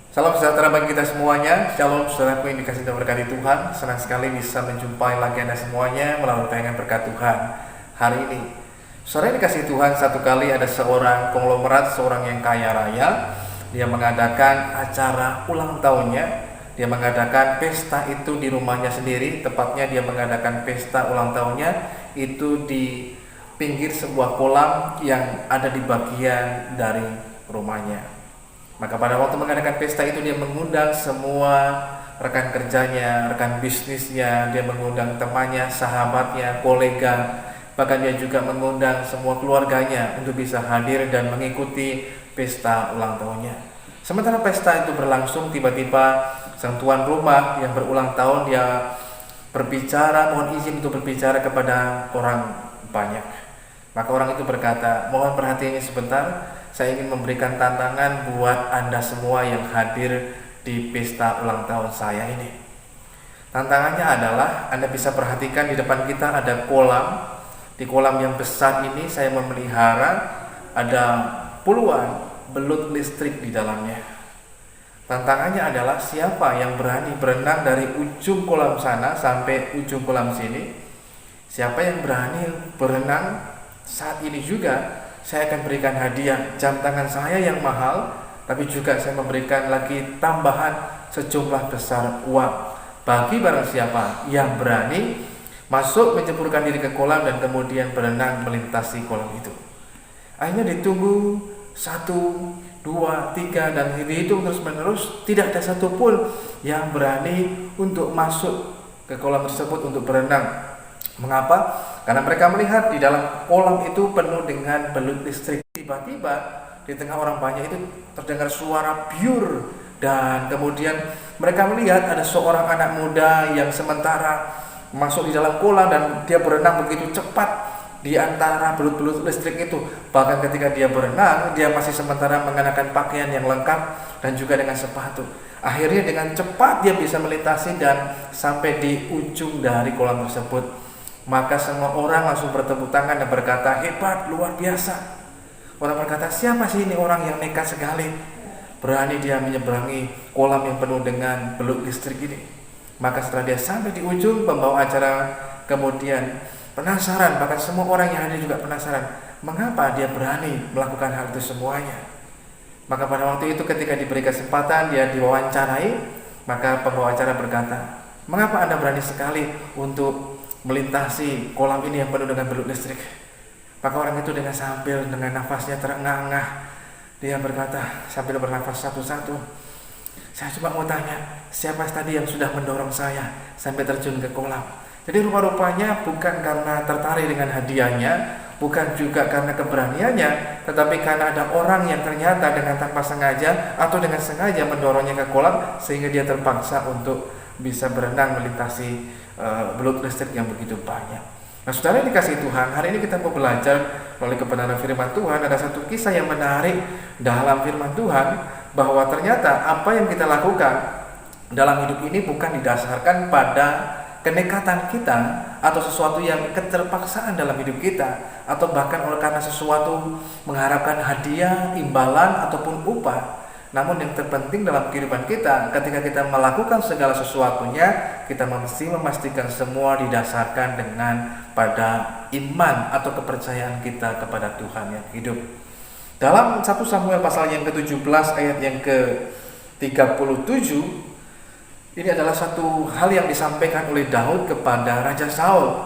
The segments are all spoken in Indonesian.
Salam sejahtera bagi kita semuanya. Shalom saudaraku yang dikasihi dan berkati Tuhan. Senang sekali bisa menjumpai lagi Anda semuanya melalui tayangan berkat Tuhan hari ini. Saudara yang dikasihi Tuhan, satu kali ada seorang konglomerat, seorang yang kaya raya. Dia mengadakan acara ulang tahunnya. Dia mengadakan pesta itu di rumahnya sendiri. Tepatnya dia mengadakan pesta ulang tahunnya itu di pinggir sebuah kolam yang ada di bagian dari rumahnya. Maka pada waktu mengadakan pesta itu dia mengundang semua rekan kerjanya, rekan bisnisnya, dia mengundang temannya, sahabatnya, kolega, bahkan dia juga mengundang semua keluarganya untuk bisa hadir dan mengikuti pesta ulang tahunnya. Sementara pesta itu berlangsung, tiba-tiba sang tuan rumah yang berulang tahun dia berbicara, mohon izin untuk berbicara kepada orang banyak. Maka orang itu berkata, mohon perhatiannya sebentar. Saya ingin memberikan tantangan buat Anda semua yang hadir di pesta ulang tahun saya ini. Tantangannya adalah Anda bisa perhatikan di depan kita ada kolam. Di kolam yang besar ini saya memelihara ada puluhan belut listrik di dalamnya. Tantangannya adalah siapa yang berani berenang dari ujung kolam sana sampai ujung kolam sini. Siapa yang berani berenang saat ini juga, saya akan berikan hadiah jam tangan saya yang mahal, tapi juga saya memberikan lagi tambahan sejumlah besar uang bagi barang siapa yang berani masuk menceburkan diri ke kolam dan kemudian berenang melintasi kolam itu. Akhirnya ditunggu 1, 2, 3 dan dihitung terus menerus, tidak ada satupun yang berani untuk masuk ke kolam tersebut untuk berenang. Mengapa? Karena mereka melihat di dalam kolam itu penuh dengan belut listrik. Tiba-tiba di tengah orang banyak itu terdengar suara biur, dan kemudian mereka melihat ada seorang anak muda yang sementara masuk di dalam kolam dan dia berenang begitu cepat di antara belut-belut listrik itu. Bahkan ketika dia berenang, dia masih sementara mengenakan pakaian yang lengkap dan juga dengan sepatu. Akhirnya dengan cepat dia bisa melintasi dan sampai di ujung dari kolam tersebut. Maka semua orang langsung bertepuk tangan dan berkata, hebat, luar biasa. Orang berkata, siapa sih ini orang yang nekat sekali, berani dia menyeberangi kolam yang penuh dengan belut listrik ini. Maka setelah dia sampai di ujung, pembawa acara kemudian penasaran, bahkan semua orang yang hadir juga penasaran, mengapa dia berani melakukan hal itu semuanya. Maka pada waktu itu ketika diberi kesempatan dia diwawancarai, maka pembawa acara berkata, mengapa Anda berani sekali untuk melintasi kolam ini yang penuh dengan belut listrik? Maka orang itu sambil dengan nafasnya terengah-engah, dia berkata sambil bernafas satu-satu, saya cuma mau tanya, siapa tadi yang sudah mendorong saya sampai terjun ke kolam? Jadi rupa-rupanya bukan karena tertarik dengan hadiahnya, bukan juga karena keberaniannya, tetapi karena ada orang yang ternyata dengan tanpa sengaja atau dengan sengaja mendorongnya ke kolam, sehingga dia terpaksa untuk bisa berenang melintasi belut listrik yang begitu banyak. Nah, saudara yang dikasihi Tuhan, hari ini kita mau belajar melalui kebenaran firman Tuhan. Ada satu kisah yang menarik dalam firman Tuhan, bahwa ternyata apa yang kita lakukan dalam hidup ini bukan didasarkan pada kenekatan kita atau sesuatu yang keterpaksaan dalam hidup kita, atau bahkan oleh karena sesuatu mengharapkan hadiah, imbalan ataupun upah. Namun yang terpenting dalam kehidupan kita, ketika kita melakukan segala sesuatunya, kita mesti memastikan semua didasarkan dengan pada iman atau kepercayaan kita kepada Tuhan yang hidup. Dalam 1 Samuel pasal yang ke-17 ayat yang ke-37, ini adalah satu hal yang disampaikan oleh Daud kepada Raja Saul.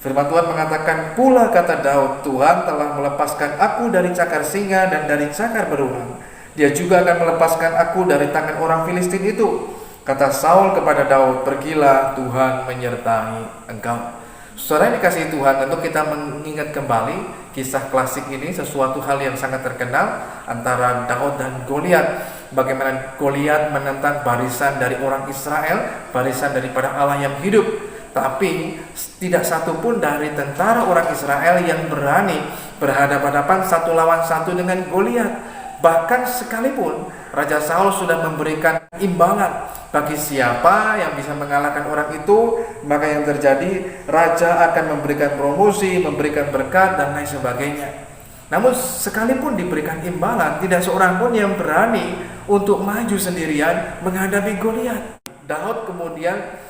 Firman Tuhan mengatakan, pula kata Daud, Tuhan telah melepaskan aku dari cakar singa dan dari cakar beruang. Dia juga akan melepaskan aku dari tangan orang Filistin itu. Kata Saul kepada Daud, pergilah, Tuhan menyertai engkau. Saudara yang dikasihi Tuhan, tentu kita mengingat kembali kisah klasik ini, sesuatu hal yang sangat terkenal antara Daud dan Goliat. Bagaimana Goliat menentang barisan dari orang Israel, barisan daripada Allah yang hidup. Tapi tidak satu pun dari tentara orang Israel yang berani berhadapan-hadapan satu lawan satu dengan Goliat. Bahkan sekalipun Raja Saul sudah memberikan imbalan bagi siapa yang bisa mengalahkan orang itu, maka yang terjadi, raja akan memberikan promosi, memberikan berkat dan lain sebagainya. Namun sekalipun diberikan imbalan, tidak seorang pun yang berani untuk maju sendirian menghadapi Goliat. Daud kemudian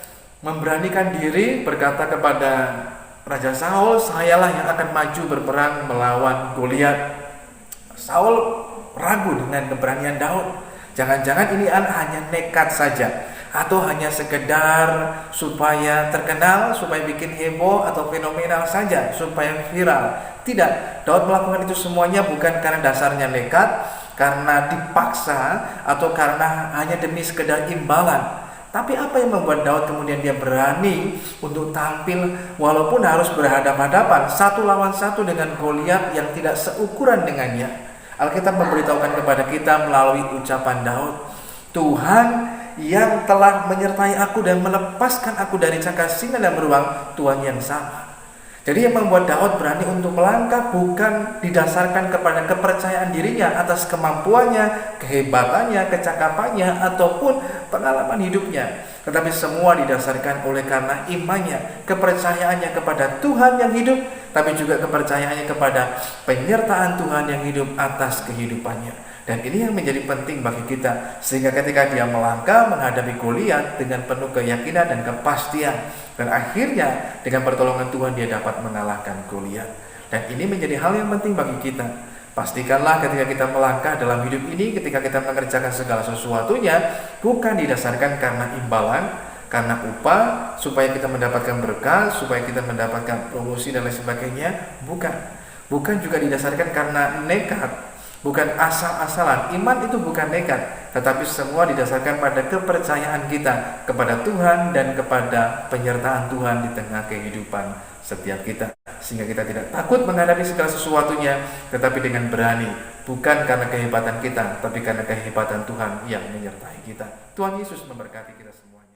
memberanikan diri berkata kepada Raja Saul, "Sayalah yang akan maju berperang melawan Goliat." Saul ragu dengan keberanian Daud. Jangan-jangan ini hanya nekat saja, atau hanya sekedar supaya terkenal, supaya bikin heboh atau fenomenal saja, supaya viral. Tidak, Daud melakukan itu semuanya bukan karena dasarnya nekat, karena dipaksa, atau karena hanya demi sekedar imbalan. Tapi apa yang membuat Daud kemudian dia berani untuk tampil walaupun harus berhadapan-hadapan satu lawan satu dengan Goliat yang tidak seukuran dengannya? Alkitab memberitahukan kepada kita melalui ucapan Daud, "Tuhan yang telah menyertai aku dan melepaskan aku dari cakar singa dan beruang, Tuhan yang sama." Jadi yang membuat Daud berani untuk melangkah bukan didasarkan kepada kepercayaan dirinya atas kemampuannya, kehebatannya, kecakapannya, ataupun pengalaman hidupnya, tetapi semua didasarkan oleh karena imannya, kepercayaannya kepada Tuhan yang hidup, tapi juga kepercayaannya kepada penyertaan Tuhan yang hidup atas kehidupannya. Dan ini yang menjadi penting bagi kita, sehingga ketika dia melangkah menghadapi Goliat dengan penuh keyakinan dan kepastian, dan akhirnya dengan pertolongan Tuhan dia dapat mengalahkan Goliat. Dan ini menjadi hal yang penting bagi kita. Pastikanlah ketika kita melangkah dalam hidup ini, ketika kita mengerjakan segala sesuatunya, bukan didasarkan karena imbalan, karena upah, supaya kita mendapatkan berkah, supaya kita mendapatkan promosi dan lain sebagainya. Bukan juga didasarkan karena nekat, bukan asal-asalan. Iman itu bukan nekat, tetapi semua didasarkan pada kepercayaan kita kepada Tuhan dan kepada penyertaan Tuhan di tengah kehidupan setiap kita, sehingga kita tidak takut menghadapi segala sesuatunya, tetapi dengan berani, bukan karena kehebatan kita, tapi karena kehebatan Tuhan yang menyertai kita. Tuhan Yesus memberkati kita semuanya.